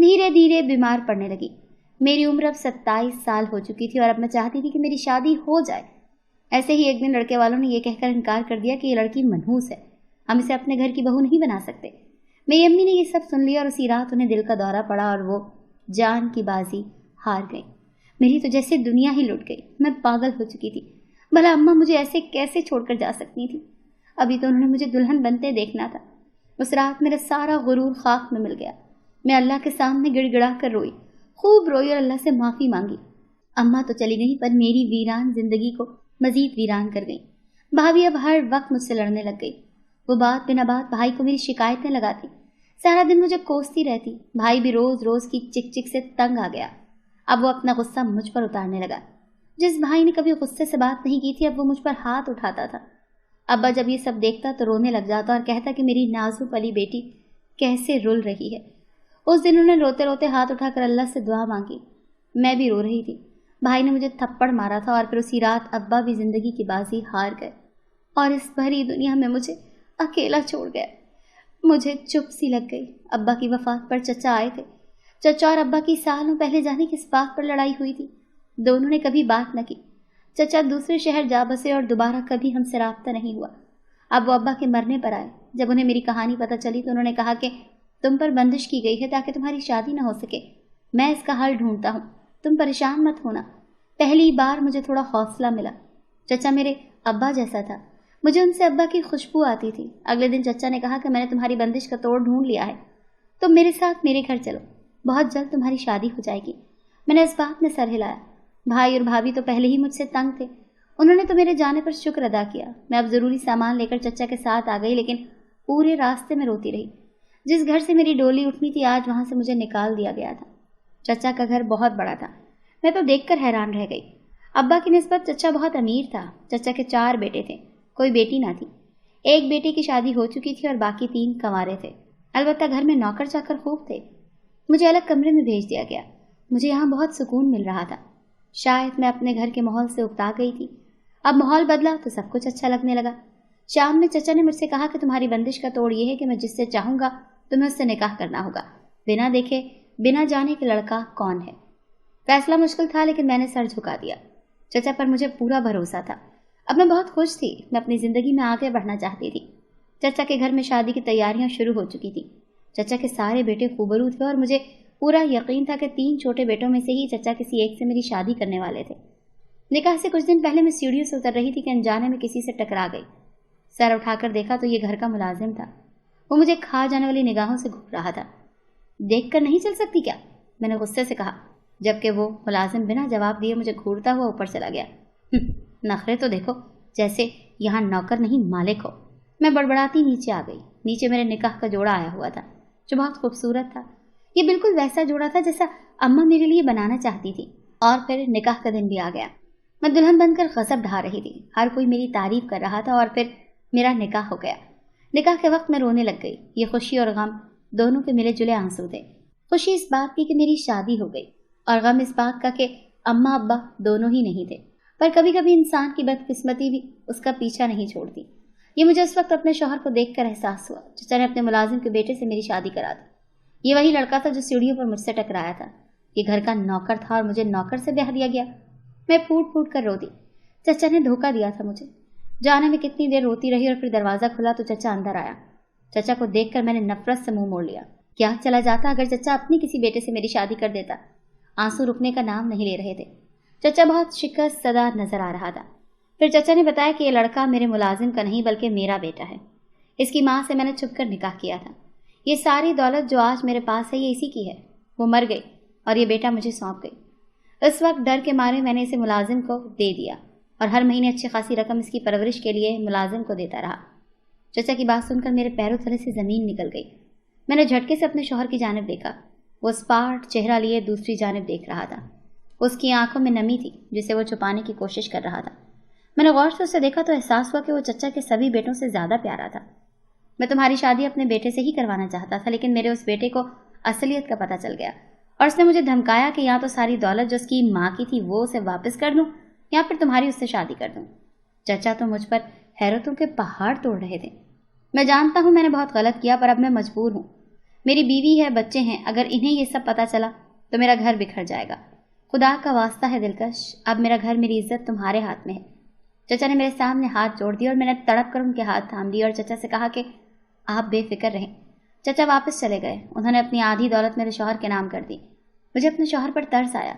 دھیرے دھیرے بیمار پڑنے لگی۔ میری عمر اب 27 سال ہو چکی تھی اور اب میں چاہتی تھی کہ میری شادی ہو جائے۔ ایسے ہی ایک دن لڑکے والوں نے یہ کہہ کر انکار کر دیا کہ یہ لڑکی منحوس ہے، ہم اسے اپنے گھر کی بہو نہیں بنا سکتے۔ میری امی نے یہ سب سن لیا اور اسی رات انہیں دل کا دورہ پڑا اور وہ جان کی بازی ہار گئی۔ میری تو جیسے دنیا ہی لٹ گئی، میں پاگل ہو چکی تھی۔ بھلا اماں مجھے ایسے کیسے چھوڑ کر جا سکتی تھی؟ ابھی تو انہوں نے مجھے دلہن بنتے دیکھنا تھا۔ اس رات میرا سارا غرور خاک میں مل گیا۔ میں اللہ کے سامنے گڑ گڑا کر روئی، خوب روئی اور اللہ سے معافی مانگی۔ اماں تو چلی گئی پر میری ویران زندگی کو مزید ویران کر گئی۔ بھابھی اب ہر وقت مجھ سے لڑنے لگ گئی۔ وہ بات بنا بات بھائی کو میری شکایتیں لگاتی، سارا دن مجھے کوستی رہتی۔ بھائی بھی روز روز کی چک چک سے تنگ آ گیا۔ اب وہ اپنا غصہ مجھ پر اتارنے لگا۔ جس بھائی نے کبھی غصے سے بات نہیں کی تھی اب وہ مجھ پر ہاتھ اٹھاتا تھا۔ ابا جب یہ سب دیکھتا تو رونے لگ جاتا اور کہتا کہ میری نازک والی بیٹی کیسے رل رہی ہے۔ اس دن انہوں نے روتے روتے ہاتھ اٹھا کر اللہ سے دعا مانگی۔ میں بھی رو رہی تھی۔ بھائی نے مجھے تھپڑ مارا تھا اور پھر اسی رات ابا بھی زندگی کی بازی ہار گئے اور اس بھری دنیا میں مجھے اکیلا چھوڑ گیا۔ مجھے چپ سی لگ گئی۔ ابا کی وفات پر چچا آئے تھے۔ چچا اور ابا کی سالوں پہلے جانے کس بات پر لڑائی ہوئی تھی، دونوں نے کبھی بات نہ کی۔ چچا دوسرے شہر جا بسے اور دوبارہ کبھی ہم سے رابطہ نہیں ہوا۔ اب وہ ابا کے مرنے پر آئے۔ جب انہیں میری کہانی پتہ چلی تو انہوں نے کہا کہ تم پر بندش کی گئی ہے تاکہ تمہاری شادی نہ ہو سکے۔ میں اس کا حل ڈھونڈتا ہوں، تم پریشان مت ہونا۔ پہلی بار مجھے تھوڑا حوصلہ ملا۔ چچا میرے ابا جیسا تھا، مجھے ان سے ابا کی خوشبو آتی تھی۔ اگلے دن چچا نے کہا کہ میں نے تمہاری بندش کا توڑ ڈھونڈ لیا ہے، تم میرے ساتھ میرے گھر چلو، بہت جلد تمہاری شادی ہو جائے گی۔ میں نے اس بات میں سر ہلایا۔ بھائی اور بھابھی تو پہلے ہی مجھ سے تنگ تھے، انہوں نے تو میرے جانے پر شکر ادا کیا۔ میں اب ضروری سامان لے کر چچا کے ساتھ آ گئی، لیکن پورے راستے میں روتی رہی۔ جس گھر سے میری ڈولی اٹھنی تھی آج وہاں سے مجھے نکال دیا گیا تھا۔ چچا کا گھر بہت بڑا تھا، میں تو دیکھ کر حیران رہ گئی۔ ابا کی نسبت چچا بہت امیر تھا۔ چچا کے 4 بیٹے تھے، کوئی بیٹی نہ تھی۔ ایک بیٹے کی شادی ہو چکی تھی اور باقی 3 کنوارے تھے۔ البتہ گھر میں نوکر چاکر خوب تھے۔ مجھے الگ کمرے میں بھیج دیا گیا۔ مجھے یہاں بہت سکون مل رہا تھا۔ شاید میں اپنے گھر کے ماحول سے اکتا گئی تھی۔ اب ماحول بدلا تو سب کچھ اچھا لگنے لگا۔ شام میں چچا نے مجھ سے کہا کہ تمہاری بندش کا توڑ یہ ہے کہ میں جس سے چاہوں گا تمہیں اس سے نکاح کرنا ہوگا، بنا دیکھے بنا جانے کہ لڑکا کون ہے۔ فیصلہ مشکل تھا لیکن میں نے سر جھکا دیا۔ چچا پر مجھے پورا بھروسہ تھا۔ اب میں بہت خوش تھی، میں اپنی زندگی میں آگے بڑھنا چاہتی تھی۔ چچا کے گھر میں شادی کی تیاریاں شروع ہو چکی تھی۔ چچا کے سارے بیٹے خوبرو تھے اور مجھے پورا یقین تھا کہ 3 چھوٹے بیٹوں میں سے ہی چچا کسی ایک سے میری شادی کرنے والے تھے۔ نکاح سے کچھ دن پہلے میں سیڑھیوں سے اتر رہی تھی کہ انجانے میں کسی سے ٹکرا گئی۔ سر اٹھا کر دیکھا تو یہ گھر کا ملازم تھا۔ وہ مجھے کھا جانے والی نگاہوں سے گھور رہا تھا۔ دیکھ کر نہیں چل سکتی کیا؟ میں نے غصے سے کہا، جبکہ وہ ملازم بنا جواب دیے مجھے گھورتا ہوا اوپر چلا گیا۔ نخرے تو دیکھو، جیسے یہاں نوکر نہیں مالک ہو۔ میں بڑبڑاتی نیچے آ گئی۔ نیچے میرے نکاح کا جوڑا آیا ہوا تھا جو بہت خوبصورت تھا۔ یہ بالکل ویسا جوڑا تھا جیسا اماں میرے لیے بنانا چاہتی تھی۔ اور پھر نکاح کا دن بھی آ گیا۔ میں دلہن بن کر غضب ڈھا رہی تھی، ہر کوئی میری تعریف کر رہا تھا اور پھر میرا نکاح ہو گیا۔ نکاح کے وقت میں رونے لگ گئی۔ یہ خوشی اور غم دونوں کے ملے جلے آنسو تھے۔ خوشی اس بات کی کہ میری شادی ہو گئی اور غم اس بات کا کہ اماں ابا دونوں ہی نہیں تھے۔ پر کبھی کبھی انسان کی بدقسمتی بھی اس کا پیچھا نہیں چھوڑتی۔ یہ مجھے اس وقت اپنے شوہر کو دیکھ کر احساس ہوا۔ چچا نے اپنے ملازم کے بیٹے سے میری شادی کرا دی۔ یہ وہی لڑکا تھا جو سیڑھیوں پر مجھ سے ٹکرایا تھا۔ یہ گھر کا نوکر تھا اور مجھے نوکر سے بیاہ دیا گیا۔ میں پھوٹ پھوٹ کر رو دی۔ چچا نے دھوکہ دیا تھا مجھے۔ جانے میں کتنی دیر روتی رہی اور پھر دروازہ کھلا تو چچا اندر آیا۔ چچا کو دیکھ کر میں نے نفرت سے منہ موڑ لیا۔ کیا چلا جاتا اگر چچا اپنی کسی بیٹے سے میری شادی کر دیتا؟ آنسو رکنے کا نام نہیں لے رہے تھے۔ چچا بہت شکست زدہ نظر آ رہا تھا۔ پھر چچا نے بتایا کہ یہ لڑکا میرے ملازم کا نہیں بلکہ میرا بیٹا ہے۔ اس کی ماں سے میں نے چھپ کر نکاح کیا تھا۔ یہ ساری دولت جو آج میرے پاس ہے یہ اسی کی ہے۔ وہ مر گئی اور یہ بیٹا مجھے سونپ گئی۔ اس وقت ڈر کے مارے میں نے اسے ملازم کو دے دیا اور ہر مہینے اچھی خاصی رقم اس کی پرورش کے لیے ملازم کو دیتا رہا۔ چچا کی بات سن کر میرے پیروں تلے سے زمین نکل گئی۔ میں نے جھٹکے سے اپنے شوہر کی جانب دیکھا۔ وہ اسپاٹ چہرہ لیے دوسری جانب دیکھ رہا تھا۔ اس کی آنکھوں میں نمی تھی جسے وہ چھپانے کی کوشش کر رہا تھا۔ میں نے غور سے اسے دیکھا تو احساس ہوا کہ وہ چچا کے سبھی بیٹوں سے زیادہ پیارا تھا۔ میں تمہاری شادی اپنے بیٹے سے ہی کروانا چاہتا تھا، لیکن میرے اس بیٹے کو اصلیت کا پتہ چل گیا اور اس نے مجھے دھمکایا کہ یا تو ساری دولت جو اس کی ماں کی تھی وہ اسے واپس کر دوں یا پھر تمہاری اس سے شادی کر دوں۔ چچا تو مجھ پر حیرتوں کے پہاڑ توڑ رہے تھے۔ میں جانتا ہوں میں نے بہت غلط کیا، پر اب میں مجبور ہوں۔ میری بیوی ہے، بچے ہیں، اگر انہیں یہ سب پتہ چلا تو میرا گھر بکھر جائے گا۔ خدا کا واسطہ ہے دلکش، اب میرا گھر، میری عزت تمہارے ہاتھ میں ہے۔ چچا نے میرے سامنے ہاتھ جوڑ دیے اور میں نے تڑپ کر ان کے ہاتھ تھام لیے اور چچا سے کہا کہ آپ بے فکر رہیں۔ چچا واپس چلے گئے۔ انہوں نے اپنی آدھی دولت میرے شوہر کے نام کر دی۔ مجھے اپنے شوہر پر ترس آیا۔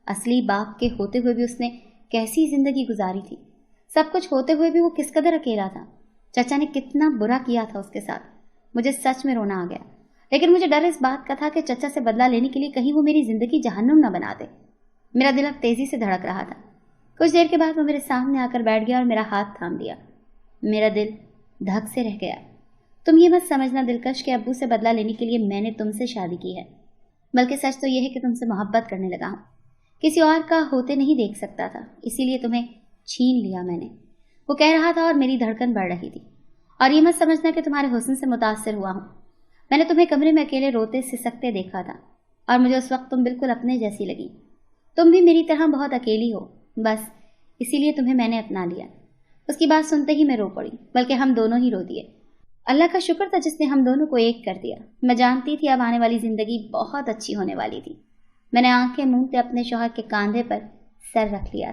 اصلی باپ کے ہوتے ہوئے بھی اس نے کیسی زندگی گزاری تھی، سب کچھ ہوتے ہوئے بھی وہ کس قدر اکیلا تھا۔ چچا نے کتنا برا کیا تھا اس کے ساتھ۔ مجھے سچ میں رونا آ گیا، لیکن مجھے ڈر اس بات کا تھا کہ چچا سے بدلہ لینے کے لیے کہیں وہ میری زندگی جہنم نہ بنا دے۔ میرا دل اب تیزی سے دھڑک رہا تھا۔ کچھ دیر کے بعد وہ میرے سامنے آ کر بیٹھ گیا اور میرا ہاتھ تھام لیا۔ میرا دل دھک سے رہ گیا۔ تم یہ مت سمجھنا دلکش کہ ابو سے بدلہ لینے کے لیے میں نے تم سے شادی کی ہے، بلکہ سچ تو یہ ہے کہ تم سے محبت کرنے لگا ہوں۔ کسی اور کا ہوتے نہیں دیکھ سکتا تھا، اسی لیے تمہیں چھین لیا میں نے۔ وہ کہہ رہا تھا اور میری دھڑکن بڑھ رہی تھی۔ اور یہ مت سمجھنا کہ تمہارے حسن سے متاثر ہوا ہوں۔ میں نے تمہیں کمرے میں اکیلے روتے سسکتے دیکھا تھا اور مجھے اس وقت تم بالکل اپنے جیسی لگی۔ تم بھی میری طرح بہت اکیلی ہو، بس اسی لیے تمہیں میں نے اپنا لیا۔ اس کی بات سنتے ہی میں رو پڑی، بلکہ ہم دونوں ہی رو دیے۔ اللہ کا شکر تھا جس نے ہم دونوں کو ایک کر دیا۔ میں جانتی تھی اب آنے والی زندگی بہت اچھی ہونے والی تھی۔ میں نے آنکھیں موندے اپنے شوہر کے کاندھے پر سر رکھ لیا تھا۔